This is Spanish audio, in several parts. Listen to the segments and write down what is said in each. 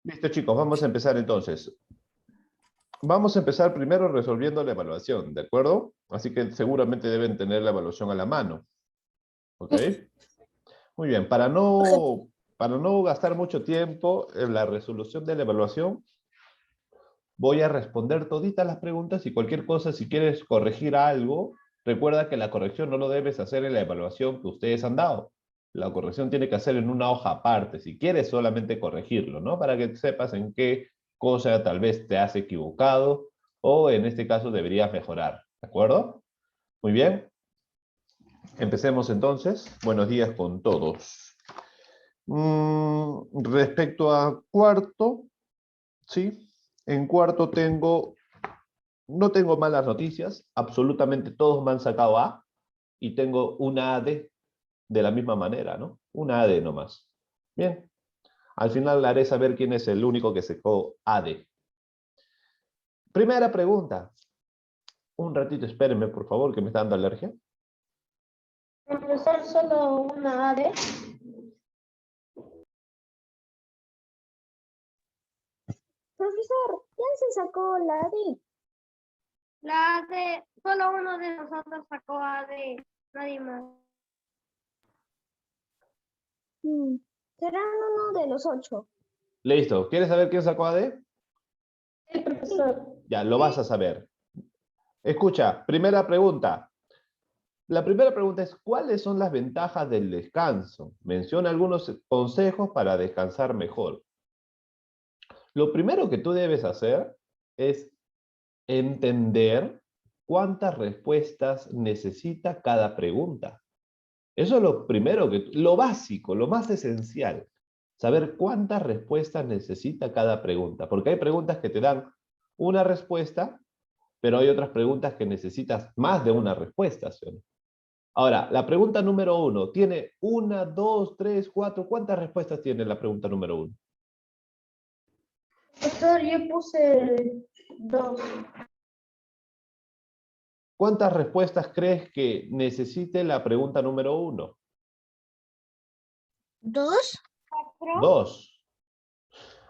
Listo, chicos, vamos a empezar entonces. Vamos a empezar primero resolviendo la evaluación, ¿de acuerdo? Así que seguramente deben tener la evaluación a la mano. ¿Ok? Muy bien, para no gastar mucho tiempo en la resolución de la evaluación, voy a responder toditas las preguntas y cualquier cosa, si quieres corregir algo, recuerda que la corrección no lo debes hacer en la evaluación que ustedes han dado. La corrección tiene que hacer en una hoja aparte, si quieres solamente corregirlo, ¿no? Para que sepas en qué cosa tal vez te has equivocado o en este caso deberías mejorar, ¿de acuerdo? Muy bien. Empecemos entonces. Buenos días con todos. Respecto a cuarto, ¿sí? En cuarto no tengo malas noticias, absolutamente todos me han sacado A y tengo una AD de la misma manera, ¿no? Una AD nomás. Bien, al final haré saber quién es el único que sacó AD. Primera pregunta. Un ratito, espérenme, por favor, que me está dando alergia. Profesor, solo una AD. Profesor, ¿quién se sacó la AD? La AD, solo uno de nosotros sacó AD, nadie más. Serán uno de los 8. Listo. ¿Quieres saber quién sacó AD? Sí, profesor. Ya, lo vas a saber. Escucha, primera pregunta. La primera pregunta es, ¿cuáles son las ventajas del descanso? Menciona algunos consejos para descansar mejor. Lo primero que tú debes hacer es entender cuántas respuestas necesita cada pregunta. Eso es lo primero, lo básico, lo más esencial. Saber cuántas respuestas necesita cada pregunta. Porque hay preguntas que te dan una respuesta, pero hay otras preguntas que necesitas más de una respuesta, ¿sí? Ahora, la pregunta número 1, ¿tiene 1, 2, 3, 4? ¿Cuántas respuestas tiene la pregunta número 1? Profesor, yo puse 2. ¿Cuántas respuestas crees que necesite la pregunta número 1? 2. 2.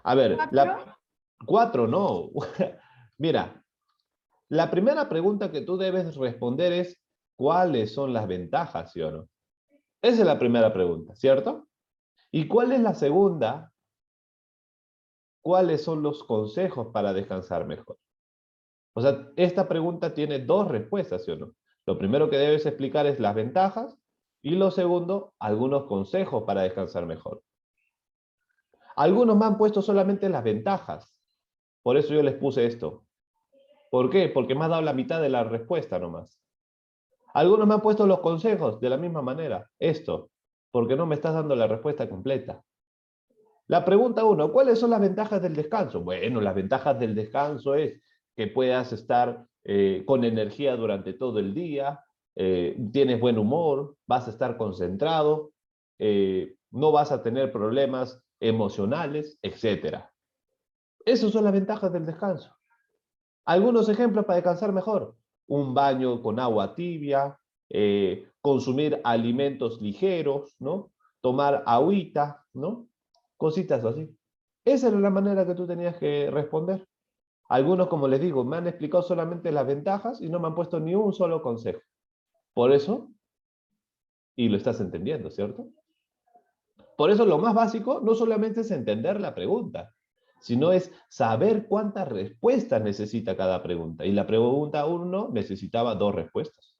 A ver, 4. 4 no. Mira, la primera pregunta que tú debes responder es, ¿cuáles son las ventajas, sí o no? Esa es la primera pregunta, ¿cierto? ¿Y cuál es la segunda? ¿Cuáles son los consejos para descansar mejor? O sea, esta pregunta tiene dos respuestas, ¿sí o no? Lo primero que debes explicar es las ventajas y lo segundo, algunos consejos para descansar mejor. Algunos me han puesto solamente las ventajas. Por eso yo les puse esto. ¿Por qué? Porque me ha dado la mitad de la respuesta nomás. Algunos me han puesto los consejos de la misma manera. Esto, porque no me estás dando la respuesta completa. La pregunta 1, ¿cuáles son las ventajas del descanso? Bueno, las ventajas del descanso es que puedas estar con energía durante todo el día, tienes buen humor, vas a estar concentrado, no vas a tener problemas emocionales, etc. Esas son las ventajas del descanso. Algunos ejemplos para descansar mejor. Un baño con agua tibia, consumir alimentos ligeros, ¿no? Tomar agüita, ¿no? Cositas así. Esa era la manera que tú tenías que responder. Algunos, como les digo, me han explicado solamente las ventajas y no me han puesto ni un solo consejo. Por eso, y lo estás entendiendo, ¿cierto? Por eso lo más básico no solamente es entender la pregunta, sino es saber cuántas respuestas necesita cada pregunta. Y la pregunta 1 necesitaba 2 respuestas.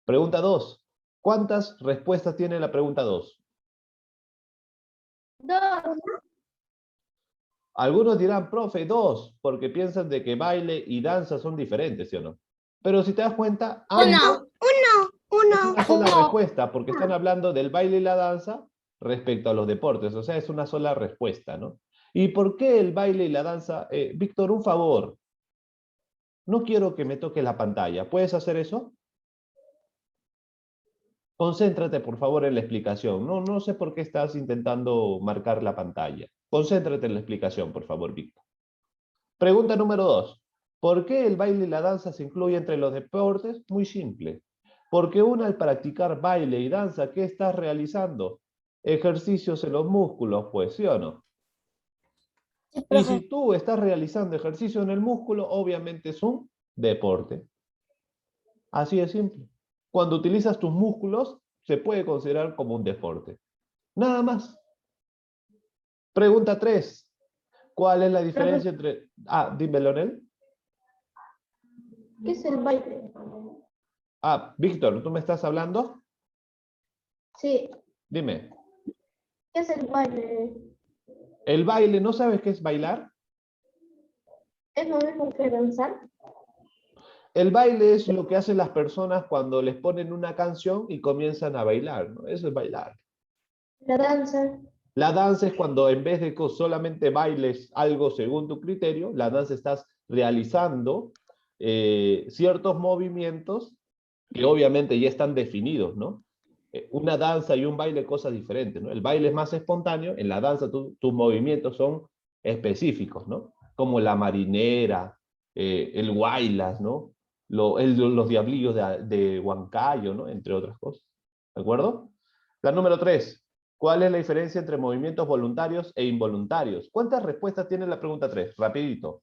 Pregunta 2. ¿Cuántas respuestas tiene la pregunta 2? 2. Algunos dirán, profe, 2, porque piensan de que baile y danza son diferentes, ¿sí o no? Pero si te das cuenta, ambos es una sola respuesta, porque están hablando del baile y la danza respecto a los deportes, o sea, es una sola respuesta, ¿no? ¿Y por qué el baile y la danza? Víctor, un favor, no quiero que me toque la pantalla, ¿puedes hacer eso? Concéntrate, por favor, en la explicación. No sé por qué estás intentando marcar la pantalla. Concéntrate en la explicación, por favor, Víctor. Pregunta número 2. ¿Por qué el baile y la danza se incluyen entre los deportes? Muy simple. Porque uno al practicar baile y danza, ¿qué estás realizando? ejercicios en los músculos, pues, ¿sí o no? Sí, Y profe. si tú estás realizando ejercicio en el músculo, obviamente es un deporte. Así de simple. Cuando utilizas tus músculos, se puede considerar como un deporte. Nada más. Pregunta 3. ¿Cuál es la diferencia entre... Ah, dime, Leonel. ¿Qué es el baile? Ah, Víctor, ¿tú me estás hablando? Sí, Dime. ¿qué es el baile? ¿El baile, no sabes qué es bailar? ¿Es lo mismo que danzar? El baile es lo que hacen las personas cuando les ponen una canción y comienzan a bailar, ¿no? Eso es bailar. La danza. La danza es cuando en vez de que solamente bailes algo según tu criterio, la danza estás realizando ciertos movimientos que obviamente ya están definidos, ¿no? Una danza y un baile, cosas diferentes, ¿no? El baile es más espontáneo, en la danza tus movimientos son específicos, ¿no? Como la marinera, el guaylas, ¿no? Los diablillos de Huancayo, ¿no? Entre otras cosas. ¿De acuerdo? La número 3. ¿Cuál es la diferencia entre movimientos voluntarios e involuntarios? ¿Cuántas respuestas tiene la pregunta 3? Rapidito.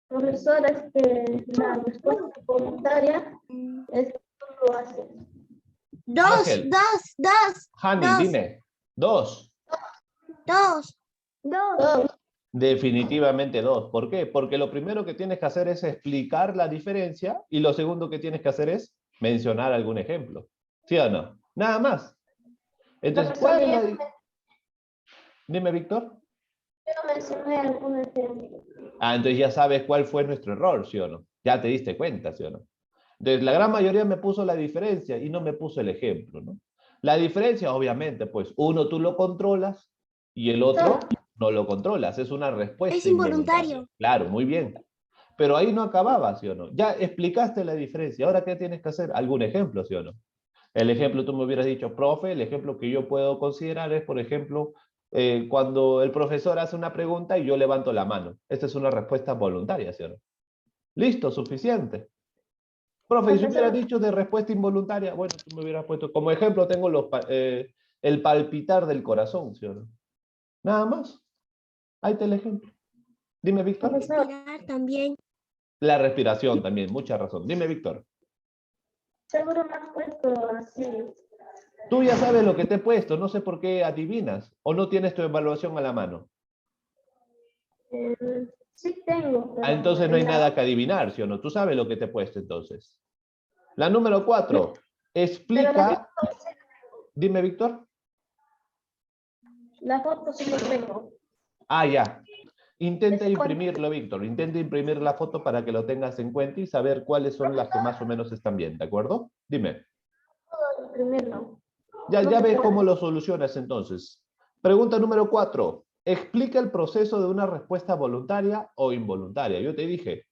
Profesor, es que la respuesta voluntaria es que tú lo haces. Ángel, Hani, Dos. dime. 2. Dos. Dos. Definitivamente 2. ¿Por qué? Porque lo primero que tienes que hacer es explicar la diferencia y lo segundo que tienes que hacer es mencionar algún ejemplo. ¿Sí o no? Nada más. Entonces, ¿cuál Profesor, es la... Dime, Víctor. yo mencioné algún ejemplo. Ah, entonces ya sabes cuál fue nuestro error, ¿sí o no? Ya te diste cuenta, ¿sí o no? Entonces, la gran mayoría me puso la diferencia y no me puso el ejemplo, ¿no? La diferencia, obviamente, pues uno tú lo controlas y el otro no lo controlas. Es una respuesta Es involuntaria. involuntario. Claro, muy bien. Pero ahí no acababa, ¿sí o no? Ya explicaste la diferencia. Ahora, ¿qué tienes que hacer? ¿Algún ejemplo, sí o no? El ejemplo, tú me hubieras dicho, profe, el ejemplo que yo puedo considerar es, por ejemplo, cuando el profesor hace una pregunta y yo levanto la mano. Esta es una respuesta voluntaria, ¿sí o no? Listo, suficiente. Profe, y si hubiera Profesor, dicho de respuesta involuntaria, bueno, tú me hubieras puesto, como ejemplo tengo el palpitar del corazón, ¿sí o no? Nada más. Ahí está el ejemplo. Dime, Víctor. profesor, Respirar también. La respiración también, mucha razón. Dime, Víctor. seguro me has puesto así. Tú ya sabes lo que te he puesto, no sé por qué adivinas o no tienes tu evaluación a la mano. Sí tengo, Ah, pero entonces no hay en nada que adivinar, ¿sí o no? Tú sabes lo que te he puesto entonces. La número 4. pero Explica. Dime, Víctor. la foto sí lo tengo. Ah, ya. Intenta Es con imprimirlo, Víctor. Intenta imprimir la foto para que lo tengas en cuenta y saber cuáles son las que profesor, más o menos están bien, ¿de acuerdo? Dime. puedo imprimirlo. Ya, No ya se ves puede. cómo lo solucionas entonces. Pregunta número 4. Explica el proceso de una respuesta voluntaria o involuntaria. Yo te dije,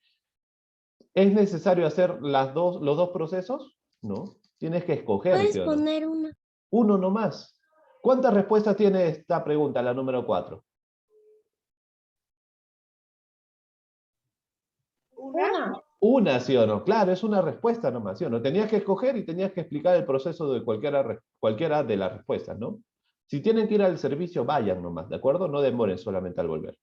¿es necesario hacer los dos procesos? No. Tienes que escoger, ¿sí Puedes o no? poner una. Uno nomás. ¿Cuántas respuestas tiene esta pregunta, la número 4? Una. Una, ¿sí o no? Claro, es una respuesta nomás, ¿sí o no? Tenías que escoger y tenías que explicar el proceso de cualquiera de las respuestas, ¿no? Si tienen que ir al servicio, vayan nomás, ¿de acuerdo? No demoren solamente al volver.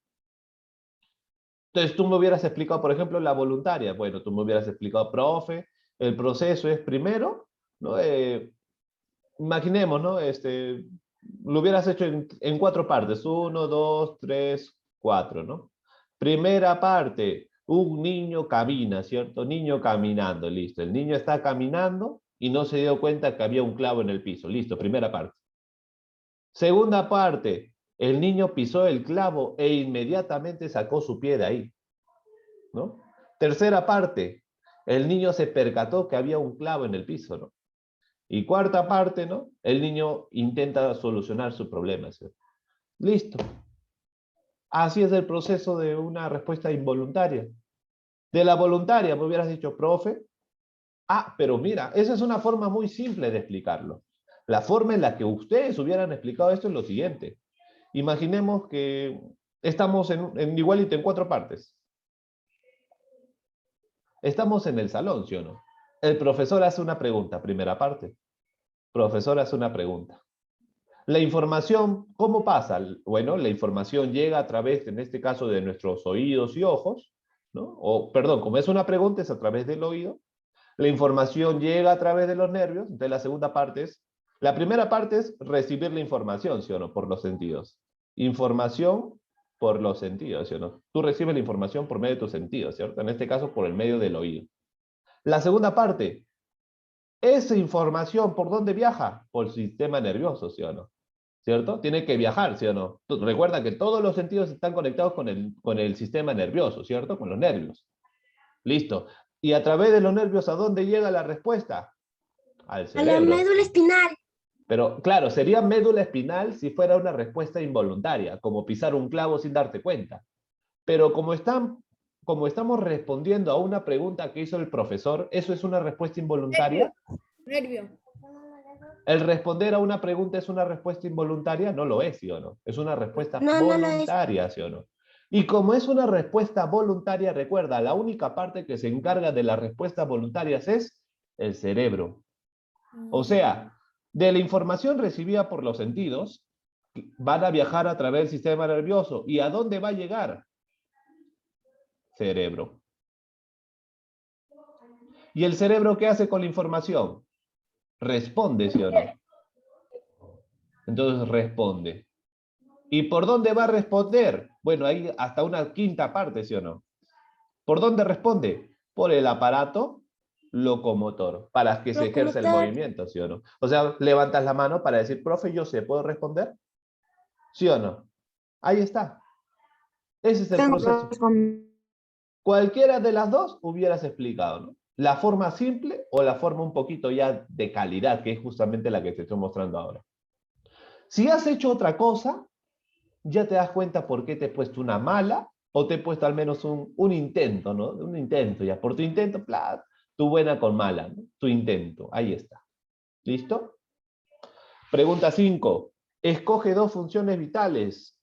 Entonces, tú me hubieras explicado, por ejemplo, la voluntaria. Bueno, tú me hubieras explicado, profe, el proceso es primero, ¿no? Imaginemos, ¿no? Lo hubieras hecho en 4 partes. 1, 2, 3, 4, ¿no? Primera parte, un niño camina, ¿cierto? Niño caminando, listo. El niño está caminando y no se dio cuenta que había un clavo en el piso. Listo, primera parte. Segunda parte, el niño pisó el clavo e inmediatamente sacó su pie de ahí, ¿no? Tercera parte, el niño se percató que había un clavo en el piso, ¿no? Y cuarta parte, ¿no? El niño intenta solucionar su problema, ¿sí? Listo. Así es el proceso de una respuesta involuntaria. De la voluntaria, me hubieras dicho, profe. Ah, pero mira, esa es una forma muy simple de explicarlo. La forma en la que ustedes hubieran explicado esto es lo siguiente. Imaginemos que estamos igualito en 4 partes. Estamos en el salón, ¿sí o no? El profesor hace una pregunta, primera parte. Profesor hace una pregunta. La información, ¿cómo pasa? Bueno, la información llega a través, en este caso, de nuestros oídos y ojos, ¿no? O, perdón, como es una pregunta, es a través del oído. La información llega a través de los nervios. Entonces, la segunda parte es, la primera parte es recibir la información, ¿sí o no? Por los sentidos. Información por los sentidos, ¿sí o no? Tú recibes la información por medio de tus sentidos, ¿cierto? En este caso, por el medio del oído. La segunda parte, esa información, ¿por dónde viaja? Por el sistema nervioso, ¿sí o no? ¿Cierto? Tiene que viajar, ¿sí o no? Recuerda que todos los sentidos están conectados con el sistema nervioso, ¿cierto? Con los nervios. Listo. Y a través de los nervios, ¿a dónde llega la respuesta? Al A la cerebro. médula espinal. Pero claro, sería médula espinal si fuera una respuesta involuntaria, como pisar un clavo sin darte cuenta. Pero como estamos respondiendo a una pregunta que hizo el profesor, ¿eso es una respuesta involuntaria? Nervio. ¿El responder a una pregunta es una respuesta involuntaria? No lo es, ¿sí o no? Es una respuesta No, no lo es. voluntaria, ¿sí o no? Y como es una respuesta voluntaria, recuerda, la única parte que se encarga de las respuestas voluntarias es el cerebro. O sea, de la información recibida por los sentidos, van a viajar a través del sistema nervioso. ¿Y a dónde va a llegar? Cerebro. ¿Y el cerebro qué hace con la información? Responde, ¿sí o no? Entonces responde. ¿Y por dónde va a responder? Bueno, hay hasta una quinta parte, ¿sí o no? ¿Por dónde responde? Por el aparato locomotor, para que se ejerza el movimiento, ¿sí o no? O sea, levantas la mano para decir, profe, yo sé, ¿puedo responder? ¿Sí o no? Ahí está. Ese es el proceso. Cualquiera de las dos hubieras explicado, ¿no? La forma simple o la forma un poquito ya de calidad, que es justamente la que te estoy mostrando ahora. Si has hecho otra cosa, ya te das cuenta por qué te he puesto una mala o te he puesto al menos un intento, ¿no? Un intento, ya. Por tu intento, tu buena con mala, ¿no? Tu intento, ahí está. ¿Listo? Pregunta 5. Escoge dos funciones vitales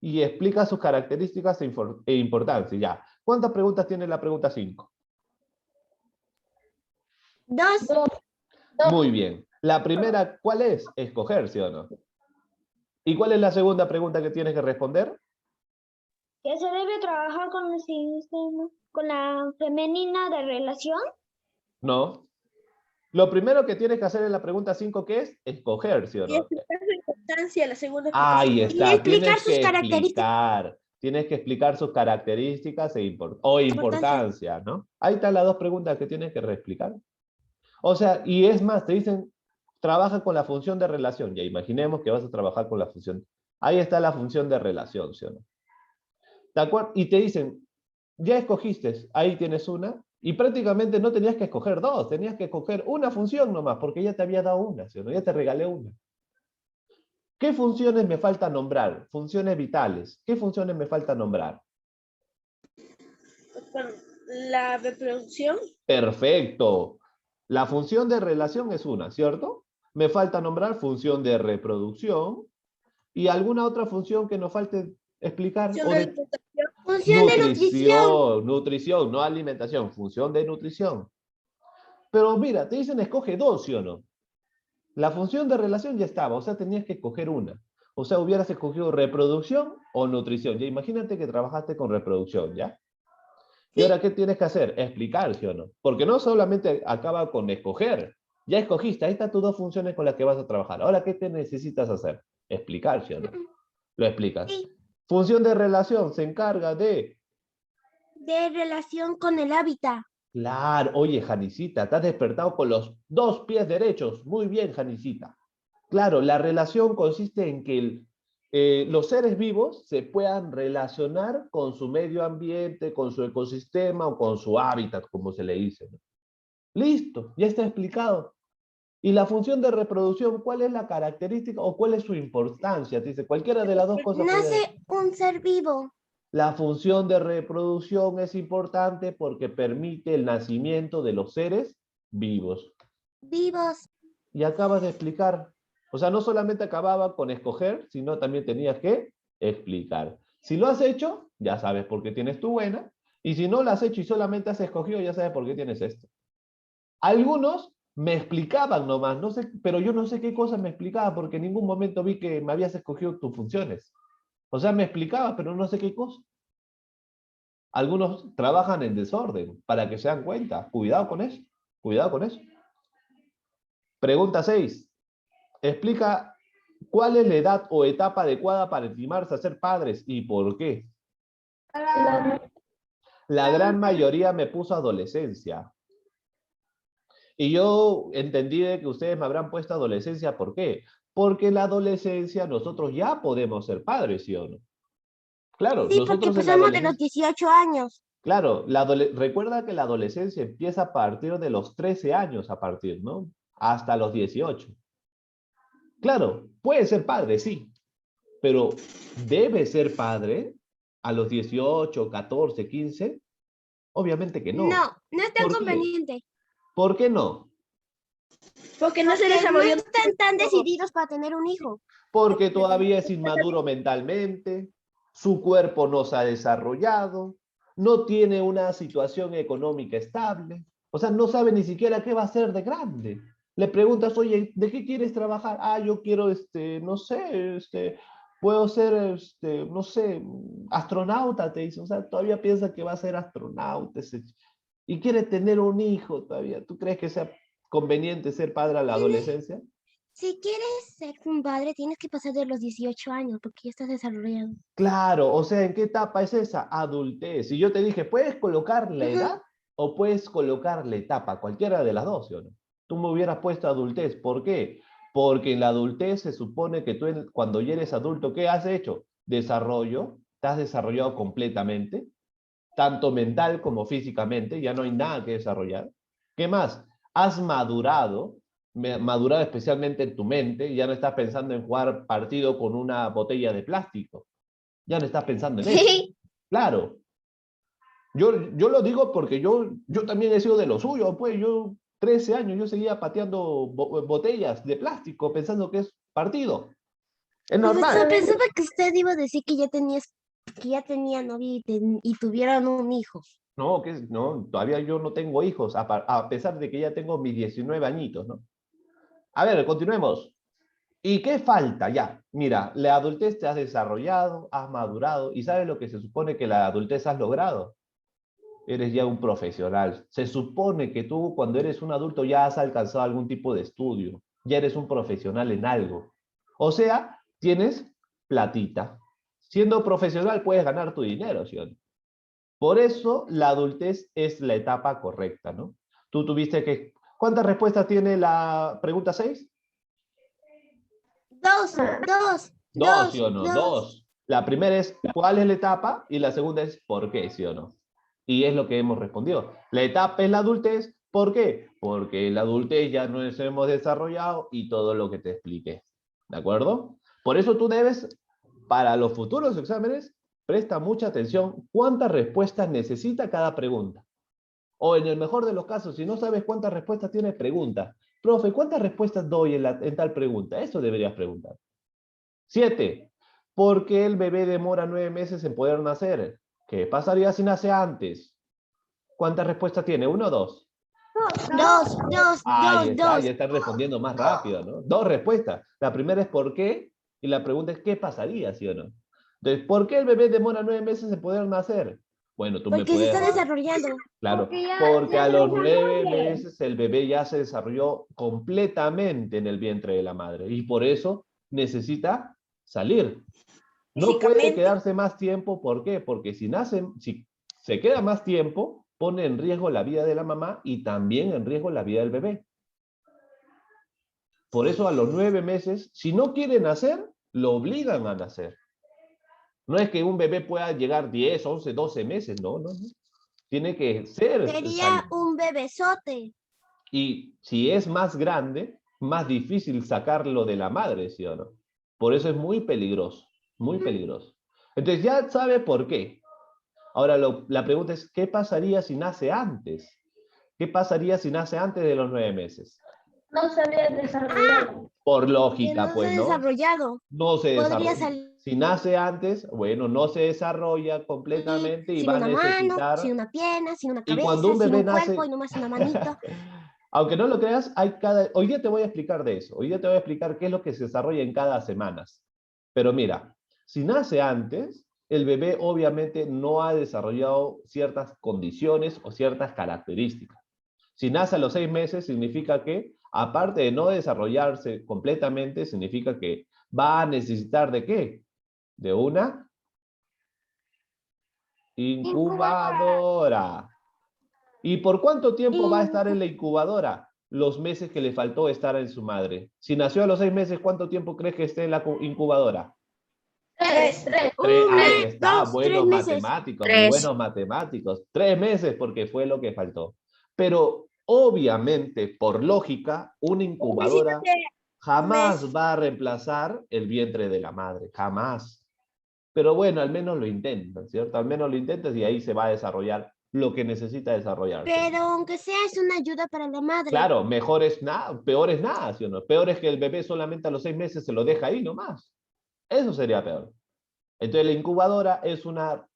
y explica sus características e importancia. Ya. ¿Cuántas preguntas tiene la pregunta 5? 2. Muy bien. La primera, ¿cuál es? Escoger, ¿sí o no? ¿Y cuál es la segunda pregunta que tienes que responder? Que se debe trabajar con el sistema, con la femenina de relación. No. Lo primero que tienes que hacer en la pregunta 5, ¿qué es? Escoger, ¿sí o Y no? explicar su importancia, la segunda Ahí explicación. Y está. explicar Tienes sus que características. explicar. Tienes que explicar sus características o Importancia. importancia, ¿no? Ahí están las dos preguntas que tienes que reexplicar. O sea, y es más, te dicen, trabaja con la función de relación. Ya imaginemos que vas a trabajar con la función. Ahí está la función de relación, ¿sí o no? ¿De acuerdo? Y te dicen, ya escogiste, ahí tienes una, y prácticamente no tenías que escoger dos, tenías que escoger una función nomás, porque ya te había dado una, ¿sí o no? Ya te regalé una. ¿Qué funciones me falta nombrar? Funciones vitales. ¿Qué funciones me falta nombrar? La reproducción. Perfecto. La función de relación es una, ¿cierto? Me falta nombrar función de reproducción y alguna otra función que nos falte explicar. O de Función de nutrición. nutrición, no alimentación, función de nutrición. Pero mira, te dicen escoge dos, ¿sí o no? La función de relación ya estaba, o sea, tenías que escoger una. O sea, hubieras escogido reproducción o nutrición. Ya imagínate que trabajaste con reproducción, ¿ya? ¿Y ahora qué tienes que hacer? Explicar, ¿sí o no? Porque no solamente acaba con escoger. Ya escogiste, ahí están tus dos funciones con las que vas a trabajar. Ahora, ¿qué te necesitas hacer? Explicar, ¿sí o no? Lo explicas. Sí. Función de relación se encarga de... De relación con el hábitat. Claro, oye, Janicita, te has despertado con los dos pies derechos. Muy bien, Janicita. Claro, la relación consiste en que los seres vivos se puedan relacionar con su medio ambiente, con su ecosistema o con su hábitat, como se le dice, ¿no? Listo, ya está explicado. Y la función de reproducción, ¿cuál es la característica o cuál es su importancia? Te dice, cualquiera de las dos cosas puede... Nace un ser vivo. La función de reproducción es importante porque permite el nacimiento de los seres vivos. Vivos. Y acabas de explicar. O sea, no solamente acababa con escoger, sino también tenías que explicar. Si lo has hecho, ya sabes por qué tienes tu buena. Y si no lo has hecho y solamente has escogido, ya sabes por qué tienes esto. Algunos me explicaban nomás, no sé, pero yo no sé qué cosas me explicaba porque en ningún momento vi que me habías escogido tus funciones. O sea, me explicaba, pero no sé qué cosa. Algunos trabajan en desorden para que se den cuenta. Cuidado con eso. Cuidado con eso. Pregunta 6. Explica cuál es la edad o etapa adecuada para animarse a ser padres y por qué. La gran mayoría me puso adolescencia. Y yo entendí de que ustedes me habrán puesto adolescencia. ¿Por qué? Porque en la adolescencia nosotros ya podemos ser padres, ¿sí o no? Claro, Sí, porque nosotros en la pasamos de los adolescencia... 18 años. Claro, recuerda que la adolescencia empieza a partir de los 13 años, ¿no? Hasta los 18. Claro, puede ser padre, sí, pero ¿debe ser padre a los 18, 14, 15? Obviamente que no. No, no es tan ¿Por qué? conveniente. ¿Por qué no? Porque no se desarrolló. No están tan decididos para tener un hijo. Porque todavía es inmaduro mentalmente, su cuerpo no se ha desarrollado, no tiene una situación económica estable, o sea, no sabe ni siquiera qué va a hacer de grande. Le preguntas, oye, ¿de qué quieres trabajar? Ah, yo quiero, no sé, puedo ser, no sé, astronauta, te dice. O sea, todavía piensa que va a ser astronauta y quiere tener un hijo todavía. ¿Tú crees que sea conveniente ser padre a la adolescencia? Si quieres ser un padre, tienes que pasar de los 18 años porque ya estás desarrollado. Claro, o sea, ¿en qué etapa es esa? Adultez. Y yo te dije, ¿puedes colocar la edad o puedes colocar la etapa? Cualquiera de las dos, ¿sí o no? Tú me hubieras puesto adultez. ¿Por qué? Porque en la adultez se supone que tú, cuando ya eres adulto, ¿qué has hecho? Desarrollo, te has desarrollado completamente, tanto mental como físicamente, ya no hay nada que desarrollar. ¿Qué más? Has madurado, madurado especialmente en tu mente, ya no estás pensando en jugar partido con una botella de plástico. Ya no estás pensando en eso. Claro. Yo lo digo porque yo también he sido de lo suyo, pues yo 13 años yo seguía pateando botellas de plástico pensando que es partido. Es Profesor, normal. pensaba que usted iba a decir que ya tenía novia y tuvieron un hijo. No, no, todavía yo no tengo hijos, a pesar de que ya tengo mis 19 añitos, ¿no? A ver, continuemos. ¿Y qué falta ya? Mira, la adultez te has desarrollado, has madurado, y ¿sabes lo que se supone que la adultez has logrado? Eres ya un profesional. Se supone que tú cuando eres un adulto ya has alcanzado algún tipo de estudio, ya eres un profesional en algo. O sea, tienes platita. Siendo profesional puedes ganar tu dinero, ¿sí o no? Por eso la adultez es la etapa correcta, ¿no? Tú tuviste que... ¿Cuántas respuestas tiene la pregunta 6? Dos, ¿sí o no? Dos. La primera es ¿cuál es la etapa? Y la segunda es ¿por qué? ¿Sí o no? Y es lo que hemos respondido. La etapa es la adultez. ¿Por qué? Porque en la adultez ya nos hemos desarrollado y todo lo que te expliqué. ¿De acuerdo? Por eso tú debes, para los futuros exámenes, presta mucha atención cuántas respuestas necesita cada pregunta. O en el mejor de los casos, si no sabes cuántas respuestas tiene, pregunta. Profe, ¿cuántas respuestas doy en tal pregunta? Eso deberías preguntar. 7. ¿Por qué el bebé demora 9 meses en poder nacer? ¿Qué pasaría si nace antes? ¿Cuántas respuestas tiene? ¿Uno o dos? Ahí está, ya están respondiendo más rápido, ¿no? Dos respuestas. La primera es ¿por qué? Y la pregunta es ¿qué pasaría, sí o no? Entonces, ¿por qué el bebé demora 9 meses en poder nacer? Bueno, tú me Porque se puedes... está desarrollando. Claro, porque a los 9 meses el bebé ya se desarrolló completamente en el vientre de la madre y por eso necesita salir. No puede quedarse más tiempo, ¿por qué? Porque si se queda más tiempo, pone en riesgo la vida de la mamá y también en riesgo la vida del bebé. Por eso a los 9 meses, si no quiere nacer, lo obligan a nacer. No es que un bebé pueda llegar 10, 11, 12 meses, no. Tiene que ser. Sería un bebesote. Y si es más grande, más difícil sacarlo de la madre, ¿sí o no? Por eso es muy peligroso, muy peligroso. Entonces ya sabe por qué. Ahora la pregunta es, ¿qué pasaría si nace antes? ¿Qué pasaría si nace antes de los 9 meses? No se había desarrollado. Por Que lógica, no se pues, ha ¿no? desarrollado. No se Podría desarrolla. salir Si nace antes, bueno, no se desarrolla completamente y sin va a una mano, necesitar... sin una pierna, sin una Y cuando cabeza, un sin bebé un cuerpo nace... y nomás una manito. Aunque no lo creas, hoy día te voy a explicar de eso. Hoy día te voy a explicar qué es lo que se desarrolla en cada semana. Pero mira, si nace antes, el bebé obviamente no ha desarrollado ciertas condiciones o ciertas características. Si nace a los 6 meses, significa que, aparte de no desarrollarse completamente, significa que va a necesitar ¿de qué? De una incubadora. ¿Y por cuánto tiempo va a estar en la incubadora? Los meses que le faltó estar en su madre. Si nació a los 6 meses, ¿cuánto tiempo crees que esté en la incubadora? 3. Ahí está, 3 buenos meses. matemáticos, muy buenos matemáticos. 3 meses porque fue lo que faltó. Pero obviamente, por lógica, una incubadora jamás va a reemplazar el vientre de la madre, jamás. Pero bueno, al menos lo intentan, ¿cierto? Al menos lo intentas y ahí se va a desarrollar lo que necesita desarrollarse. Pero aunque sea, es una ayuda para la madre. Claro, mejor es nada, peor es nada, ¿sí o no? Peor es que el bebé solamente a los 6 meses se lo deja ahí nomás. Eso sería peor. Entonces la incubadora es una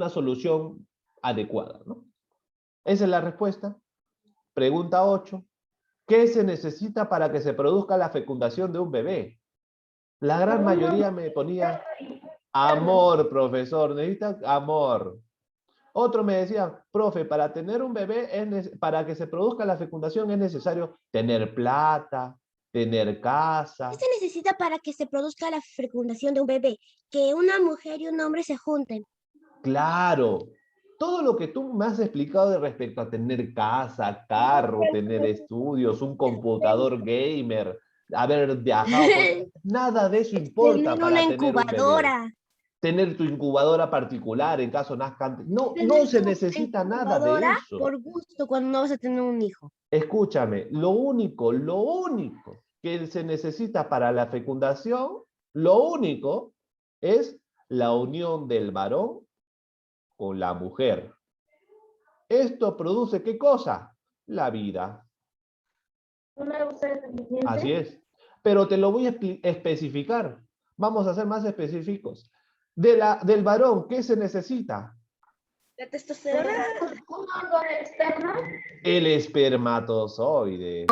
solución adecuada, ¿no? Esa es la respuesta. Pregunta 8. ¿Qué se necesita para que se produzca la fecundación de un bebé? La gran mayoría me ponía amor, profesor, necesita amor. Otro me decía, profe, para tener un bebé, para que se produzca la fecundación es necesario tener plata, tener casa. ¿Qué se necesita para que se produzca la fecundación de un bebé? Que una mujer y un hombre se junten. Claro, todo lo que tú me has explicado de respecto a tener casa, carro, tener estudios, un computador gamer, haber viajado, nada de eso importa Tener una para tener un bebé. incubadora. Tener tu incubadora particular en caso nazca antes. No, Tener no se tu necesita nada de incubadora eso. por gusto cuando no vas a tener un hijo. Escúchame, lo único que se necesita para la fecundación, lo único es la unión del varón con la mujer. ¿Esto produce qué cosa? La vida. Así es. Pero te lo voy a especificar. Vamos a ser más específicos. Del varón, ¿qué se necesita? La testosterona. El espermatozoide.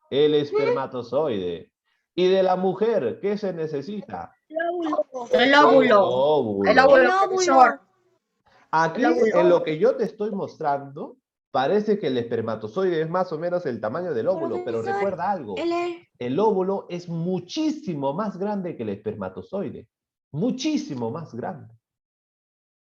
El espermatozoide. ¿Y de la mujer, qué se necesita? El El óvulo. óvulo. El óvulo, profesor. Aquí, El óvulo. en lo que yo te estoy mostrando, parece que el espermatozoide es más o menos el tamaño del óvulo, pero Profesor, recuerda algo. El óvulo es muchísimo más grande que el espermatozoide. Muchísimo más grande.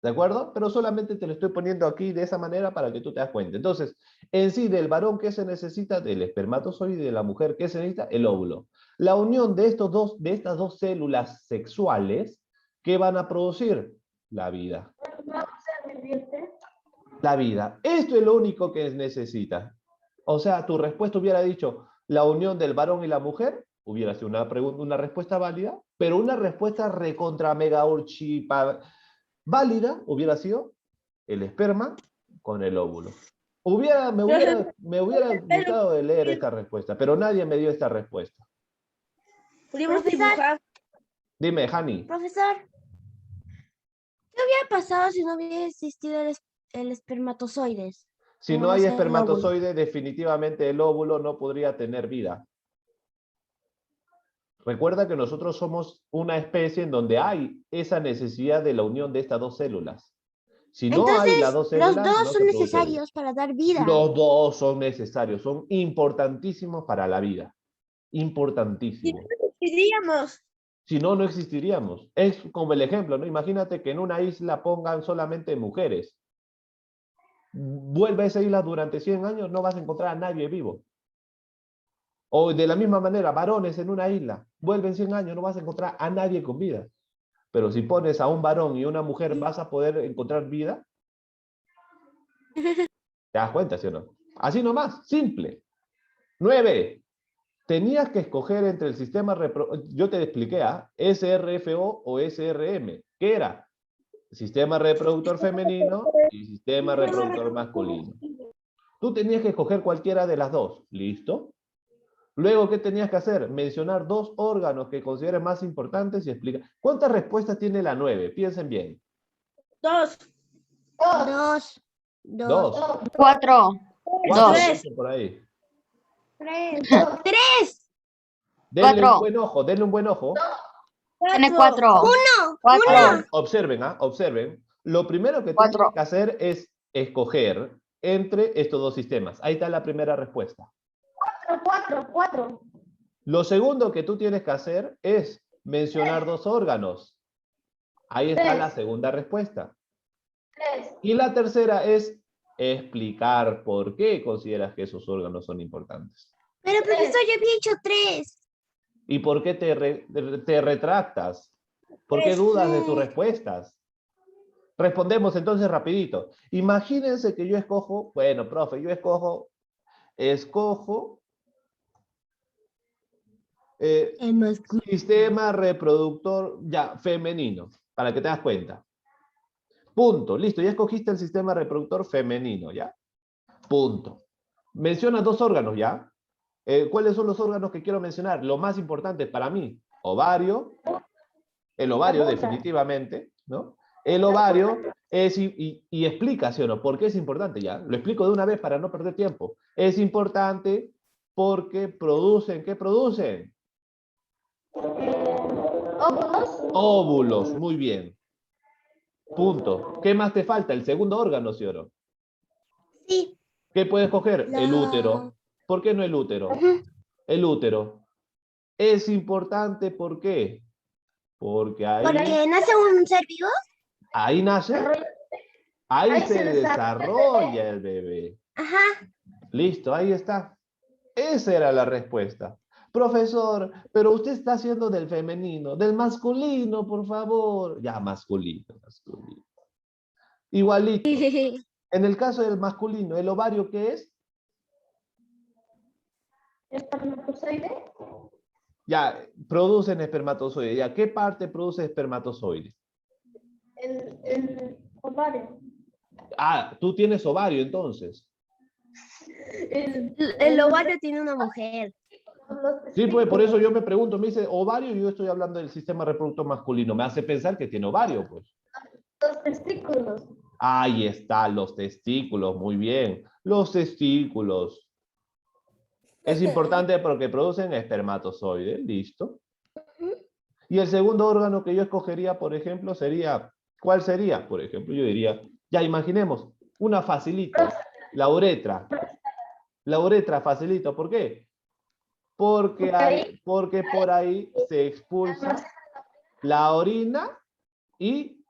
¿De acuerdo? Pero solamente te lo estoy poniendo aquí de esa manera para que tú te das cuenta. Entonces, en sí, del varón, ¿qué se necesita? Del espermatozoide, y de la mujer, ¿qué se necesita? El óvulo. La unión de estas dos células sexuales, ¿qué van a producir? La vida. La vida. Esto es lo único que necesita. O sea, tu respuesta hubiera dicho la unión del varón y la mujer, hubiera sido una respuesta válida, pero una respuesta recontra mega urchipa válida hubiera sido el esperma con el óvulo. Me hubiera gustado de leer esta respuesta, pero nadie me dio esta respuesta. Profesor, Dime, Hani. profesor, ¿qué hubiera pasado si no hubiera existido el espermatozoides? Si ¿Cómo no hay nace el óvulo? espermatozoide, definitivamente el óvulo no podría tener vida. Recuerda que nosotros somos una especie en donde hay esa necesidad de la unión de estas dos células. Si no hay las dos Entonces, células, los dos no son se produce vida. necesarios para dar vida. Los dos son necesarios, son importantísimos para la vida. Importantísimos. Diríamos. Si no, no existiríamos. Es como el ejemplo, ¿no? Imagínate que en una isla pongan solamente mujeres. Vuelve a esa isla durante 100 años, no vas a encontrar a nadie vivo. O de la misma manera, varones en una isla, vuelven 100 años, no vas a encontrar a nadie con vida. Pero si pones a un varón y una mujer, ¿vas a poder encontrar vida? ¿Te das cuenta, sí o no? Así nomás, simple. 9. Tenías que escoger entre el sistema yo te expliqué, SRFO o SRM. ¿Qué era? Sistema reproductor femenino y sistema reproductor masculino. Tú tenías que escoger cualquiera de las dos. ¿Listo? Luego, ¿qué tenías que hacer? Mencionar dos órganos que consideres más importantes y explicar. ¿Cuántas respuestas tiene la 9? Piensen bien. 2. 2. 2. 4. ¿Cuántos Tres. dicen por ahí? 3, 3. Denle un Cuatro. buen ojo, denle un buen ojo. Tiene 4. Uno. Cuatro. Observen, observen. Lo primero que tú Cuatro. tienes que hacer es escoger entre estos dos sistemas. Ahí está la primera respuesta. 4. Lo segundo que tú tienes que hacer es mencionar dos órganos. Ahí está la segunda respuesta. 3. Y la tercera es explicar por qué consideras que esos órganos son importantes. Pero profesor, yo había hecho 3. ¿Y por qué te retractas? ¿Por qué dudas de tus respuestas? Respondemos entonces rapidito. Imagínense que yo escojo, bueno, profe, yo escojo El masculino. sistema reproductor ya femenino, para que te das cuenta. Punto. Listo, ya escogiste el sistema reproductor femenino, ¿ya? Punto. Menciona dos órganos, ¿ya? ¿Cuáles son los órganos que quiero mencionar? Lo más importante para mí, ovario, el ovario definitivamente, ¿no? El ovario es, y explica, ¿sí o no? ¿Por qué es importante? Ya, lo explico de una vez para no perder tiempo. Es importante porque producen, ¿qué producen? Óvulos. Óvulos, muy bien. Punto. ¿Qué más te falta? El segundo órgano, ¿sí o no? Sí. ¿Qué puedes coger? El útero. ¿Por qué no el útero? El útero. Es importante, ¿por qué? Porque Porque nace un ser vivo. ahí nace, ahí Ahí se se desarrolla el bebé. Ajá. Listo, ahí está. Esa era la respuesta. Profesor, pero usted está haciendo del femenino, del masculino, por favor. Ya, masculino. Igualito. En el caso del masculino, ¿el ovario qué es? Espermatozoide. Ya, producen espermatozoides. ¿Ya qué parte produce espermatozoides? El ovario. Ah, tú tienes ovario entonces. El ovario tiene una mujer. Sí, pues por eso yo me pregunto, me dice ovario y yo estoy hablando del sistema reproductor masculino. Me hace pensar que tiene ovario, pues. Los testículos. Ahí está, los testículos, muy bien. Los testículos. Es importante porque producen espermatozoides, listo. Y el segundo órgano que yo escogería, por ejemplo, sería, ¿cuál sería? Por ejemplo, yo diría, ya imaginemos, una facilito, la uretra. La uretra facilito, ¿por qué? Porque por ahí se expulsa la orina y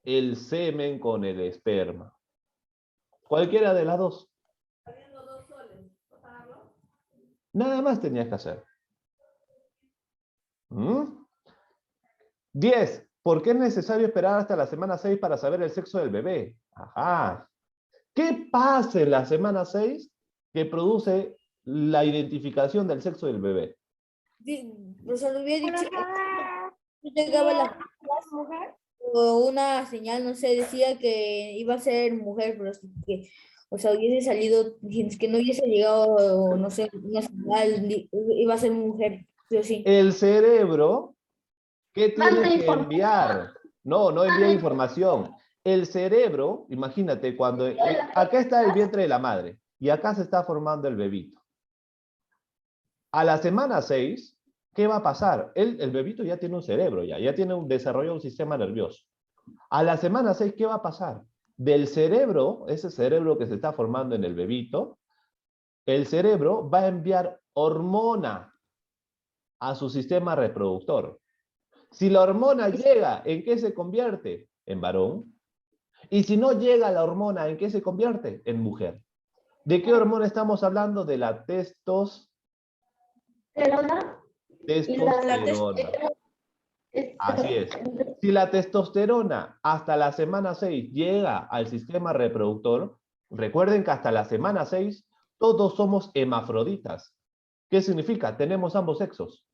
el semen con el esperma. Cualquiera de las dos. Nada más tenías que hacer. 10. ¿Por qué es necesario esperar hasta la semana 6 para saber el sexo del bebé? Ajá. ¿Qué pasa en la semana 6 que produce la identificación del sexo del bebé? Profesor, había dicho que llegaba la mujer. o una señal, no sé, decía que iba a ser mujer, pero sí que, o sea, hubiese salido, que no hubiese llegado, no sé, una señal, iba a ser mujer, sí o sí. El cerebro, ¿qué tiene Manda que información. enviar? No envía información. El cerebro, imagínate, cuando acá está el vientre de la madre y acá se está formando el bebito. A la semana 6, ¿qué va a pasar? El bebito ya tiene un cerebro, ya tiene un desarrollo un sistema nervioso. A la semana 6, ¿qué va a pasar? Del cerebro, ese cerebro que se está formando en el bebito, el cerebro va a enviar hormona a su sistema reproductor. Si la hormona llega, ¿en qué se convierte? En varón. Y si no llega la hormona, ¿en qué se convierte? En mujer. ¿De qué hormona estamos hablando? De la testosterona. Así es. Si la testosterona hasta la semana 6 llega al sistema reproductor, recuerden que hasta la semana 6 todos somos hermafroditas. ¿Qué significa? Tenemos ambos sexos.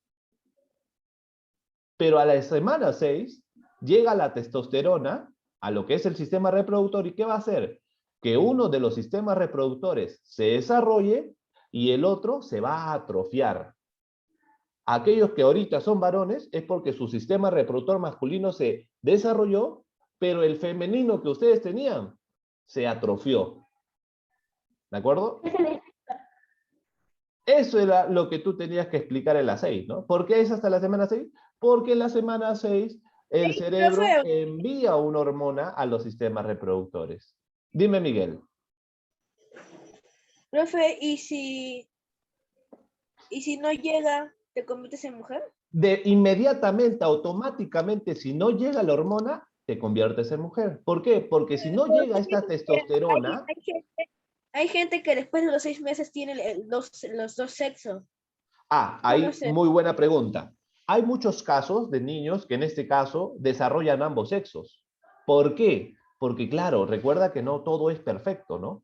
Pero a la semana 6 llega la testosterona a lo que es el sistema reproductor y ¿qué va a hacer? Que uno de los sistemas reproductores se desarrolle y el otro se va a atrofiar. Aquellos que ahorita son varones es porque su sistema reproductor masculino se desarrolló, pero el femenino que ustedes tenían se atrofió. ¿De acuerdo? Eso era lo que tú tenías que explicar en la 6, ¿no? ¿Por qué es hasta la semana 6? Porque en la semana 6 el cerebro profe. envía una hormona a los sistemas reproductores. Dime, Miguel. Profe, ¿y si no llega, te conviertes en mujer? De inmediatamente, automáticamente, si no llega la hormona, te conviertes en mujer. ¿Por qué? Porque si no llega esta testosterona... Hay gente que después de los 6 meses tiene los dos sexos. Ahí, No sé. muy buena pregunta. Hay muchos casos de niños que en este caso desarrollan ambos sexos. ¿Por qué? Porque claro, recuerda que no todo es perfecto, ¿no?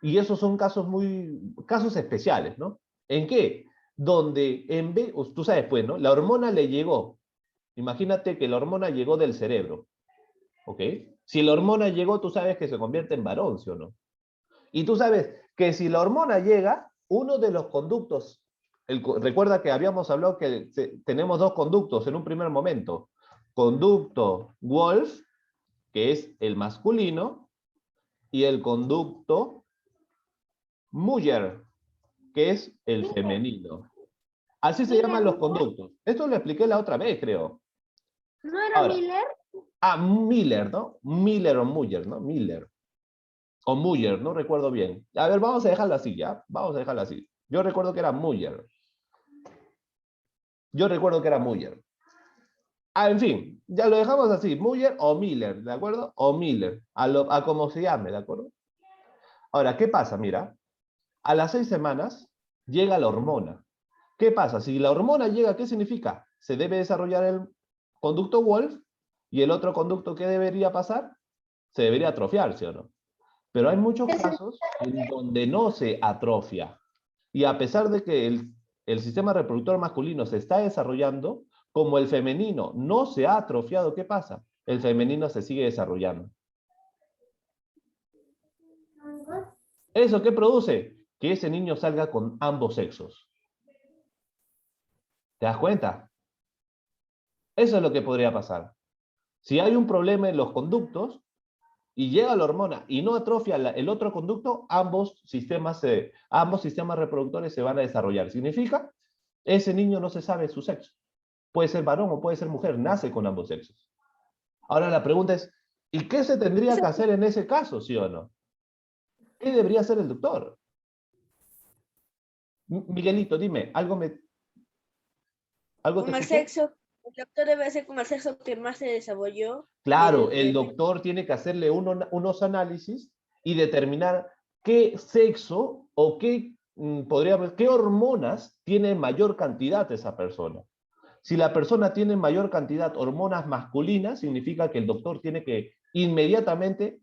Y esos son casos especiales, ¿no? ¿En qué? Donde en vez, tú sabes pues, ¿no? La hormona le llegó. Imagínate que la hormona llegó del cerebro, ¿ok? Si la hormona llegó, tú sabes que se convierte en varón, ¿sí o no? Y tú sabes que si la hormona llega, uno de los conductos, recuerda que habíamos hablado que tenemos dos conductos en un primer momento. Conducto Wolf, que es el masculino, y el conducto Muller, que es el femenino. Así se llaman los conductos. Esto lo expliqué la otra vez, creo. ¿No era Ahora, Miller? Miller, ¿no? Miller o Muller, ¿no? Miller. O Muller, no recuerdo bien. A ver, vamos a dejarlo así, ¿ya? Vamos a dejarlo así. Yo recuerdo que era Muller. Yo recuerdo que era Muller. En fin, ya lo dejamos así, Muller o Miller, ¿de acuerdo? O Miller, a como se llame, ¿de acuerdo? Ahora, ¿qué pasa? Mira, a las 6 semanas llega la hormona. ¿Qué pasa? Si la hormona llega, ¿qué significa? Se debe desarrollar el conducto Wolf y el otro conducto, ¿qué debería pasar? Se debería atrofiar, ¿sí o no? Pero hay muchos casos en donde no se atrofia. Y a pesar de que el sistema reproductor masculino se está desarrollando, como el femenino no se ha atrofiado, ¿qué pasa? El femenino se sigue desarrollando. ¿Eso qué produce? Que ese niño salga con ambos sexos. ¿Te das cuenta? Eso es lo que podría pasar. Si hay un problema en los conductos y llega la hormona y no atrofia el otro conducto, ambos sistemas reproductores se van a desarrollar. Significa, ese niño no se sabe su sexo. Puede ser varón o puede ser mujer, nace con ambos sexos. Ahora la pregunta es, ¿y qué se tendría que hacer en ese caso, sí o no? ¿Qué debería hacer el doctor? Miguelito, dime, ¿algo te Con el escuché? sexo, el doctor debe hacer con el sexo que más se desarrolló. Claro, el doctor tiene que hacerle unos análisis y determinar qué sexo o qué hormonas tiene mayor cantidad esa persona. Si la persona tiene mayor cantidad de hormonas masculinas, significa que el doctor tiene que inmediatamente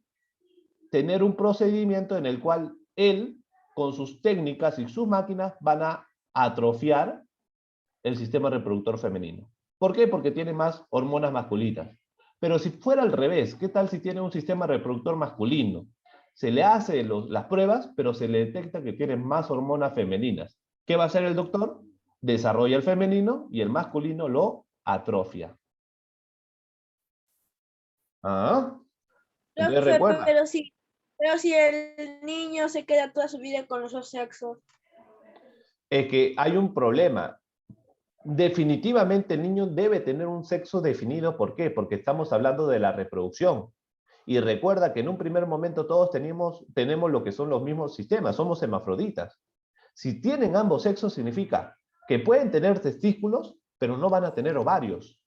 tener un procedimiento en el cual él, con sus técnicas y sus máquinas, van a atrofiar el sistema reproductor femenino. ¿Por qué? Porque tiene más hormonas masculinas. Pero si fuera al revés, ¿qué tal si tiene un sistema reproductor masculino? Se le hace las pruebas, pero se le detecta que tiene más hormonas femeninas. ¿Qué va a hacer el doctor? Desarrolla el femenino y el masculino lo atrofia. Entonces recuerda. Pero si el niño se queda toda su vida con los dos sexos. Es que hay un problema. Definitivamente el niño debe tener un sexo definido. ¿Por qué? Porque estamos hablando de la reproducción. Y recuerda que en un primer momento todos tenemos lo que son los mismos sistemas, somos hermafroditas. Si tienen ambos sexos significa que pueden tener testículos, pero no van a tener ovarios.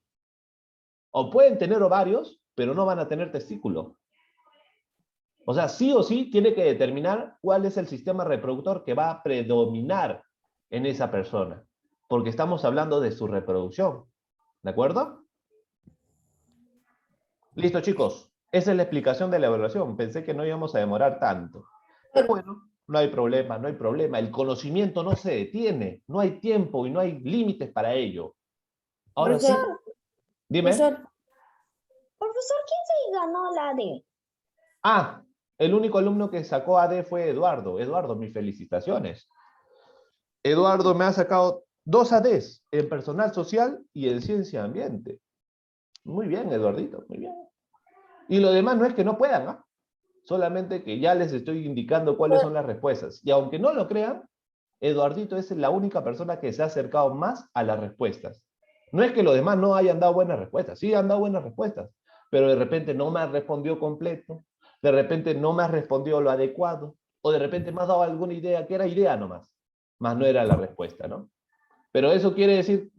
O pueden tener ovarios, pero no van a tener testículos. O sea, sí o sí tiene que determinar cuál es el sistema reproductor que va a predominar en esa persona. Porque estamos hablando de su reproducción. ¿De acuerdo? Listo, chicos. Esa es la explicación de la evaluación. Pensé que no íbamos a demorar tanto. Pero bueno, no hay problema, no hay problema. El conocimiento no se detiene. No hay tiempo y no hay límites para ello. Ahora sí. Dime. Profesor, ¿quién se ganó la AD? El único alumno que sacó AD fue Eduardo. Eduardo, mis felicitaciones. Eduardo me ha sacado 2 ADs en personal social y en ciencia ambiente. Muy bien, Eduardito, muy bien. Y lo demás no es que no puedan, Solamente que ya les estoy indicando cuáles son las respuestas. Y aunque no lo crean, Eduardito es la única persona que se ha acercado más a las respuestas. No es que los demás no hayan dado buenas respuestas, sí han dado buenas respuestas, pero de repente no me respondió completo, de repente no me respondió lo adecuado, o de repente me has dado alguna idea que era idea nomás, más no era la respuesta, ¿no? Pero eso quiere decir,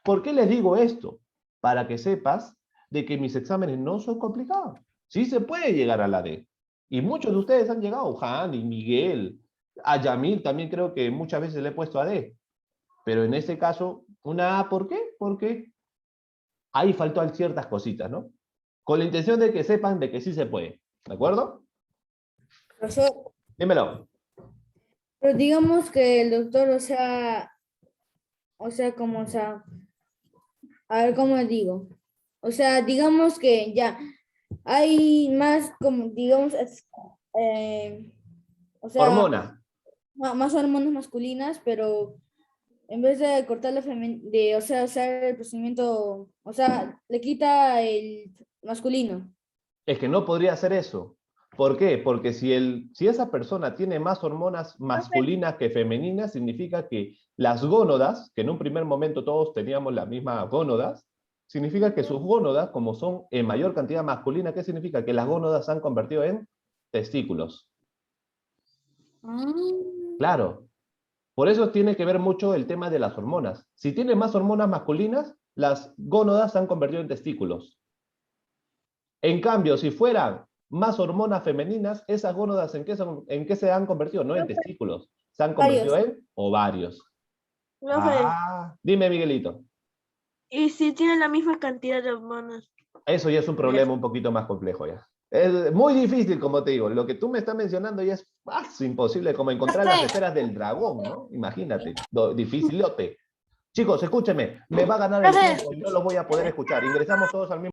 ¿por qué les digo esto? Para que sepas de que mis exámenes no son complicados. Sí se puede llegar a la D. Y muchos de ustedes han llegado, Jani, Miguel, a Yamil también creo que muchas veces le he puesto a D. Pero en este caso, una A, ¿por qué? Porque ahí faltó ciertas cositas, ¿no? Con la intención de que sepan de que sí se puede. ¿De acuerdo? Profesor, Dímelo. pero digamos que el doctor, a ver cómo le digo. O sea, digamos que ya hay más, como, digamos, Hormona. más hormonas masculinas, pero en vez de cortar hacer el procedimiento, le quita el masculino. Es que no podría hacer eso. ¿Por qué? Porque si esa persona tiene más hormonas masculinas que femeninas, significa que las gónadas, que en un primer momento todos teníamos las mismas gónadas, significa que sus gónadas, como son en mayor cantidad masculina, ¿qué significa? Que las gónadas se han convertido en testículos. Claro. Por eso tiene que ver mucho el tema de las hormonas. Si tiene más hormonas masculinas, las gónadas se han convertido en testículos. En cambio, si fueran más hormonas femeninas, esas gónadas ¿en qué se han convertido? No en testículos, se han convertido en ovarios. Dime, Miguelito. ¿Y si tienen la misma cantidad de hormonas? Eso ya es un problema un poquito más complejo ya. Es muy difícil, como te digo. Lo que tú me estás mencionando ya es imposible, como encontrar las esferas del dragón, ¿no? Imagínate, dificilote. Chicos, escúchenme, me va a ganar el tiempo y no lo voy a poder escuchar. Ingresamos todos al mismo